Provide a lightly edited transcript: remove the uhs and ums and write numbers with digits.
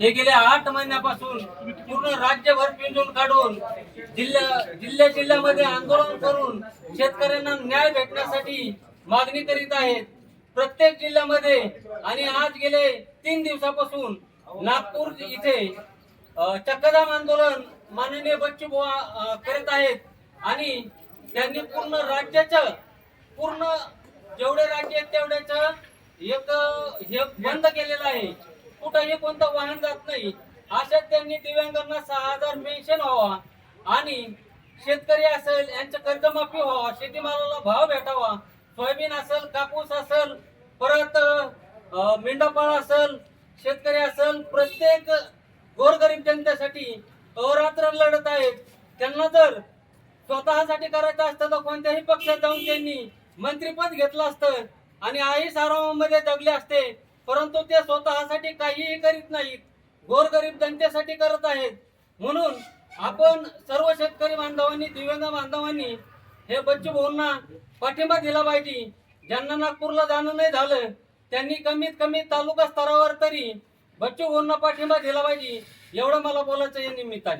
हे गेल्या 8 महिन्यापासून पूर्ण राज्यभर पिंजून काढून जिल्ह्यामध्ये आंदोलन करून शेतकऱ्यांना न्याय भेटण्यासाठी मागणी करीत आहेत प्रत्येक जिल्ह्यामध्ये। आणि आज गेले 3 दिवसापासून नागपूर इथे चक्काजाम आंदोलन माननीय बच्चू बुवा करत आहेत आणि त्यांनी पूर्ण राज्याचं पूर्ण जेवढे राज्य आहेत तेवढ्याचं एक हे बंद केलेलं आहे। कुठंही कोणतं वाहन जात नाही। अशात त्यांनी दिव्यांगांना 6000 पेन्शन व्हावा आणि शेतकरी असेल यांचं कर्जमाफी व्हावा, शेतीमालाला भाव भेटावा, सोयाबीन असेल, कापूस असेल, परत मेंढापाळ असेल, शेतकरी असेल, प्रत्येक गोरगरीब जनतेसाठी अहोरात्र लढत आहेत। त्यांना जर स्वतःसाठी करायचं असतं तर कोणत्याही पक्षात जाऊन त्यांनी मंत्रिपद घेतलं असतं आणि आई सारामध्ये जगले असते, परंतु ते स्वतःसाठी काहीही करीत नाहीत, गोरगरीब जनतेसाठी करत आहेत। म्हणून आपण सर्व शेतकरी बांधवांनी, दिव्यांग बांधवांनी हे बच्चू भाऊंना पाठिंबा दिला पाहिजे। ज्यांना नागपूरला जाणं नाही झालं त्यांनी कमीत कमी तालुका स्तरावर तरी बच्चू भाऊंना पाठिंबा दिला पाहिजे, एवढं मला बोलायचं या निमित्ताने।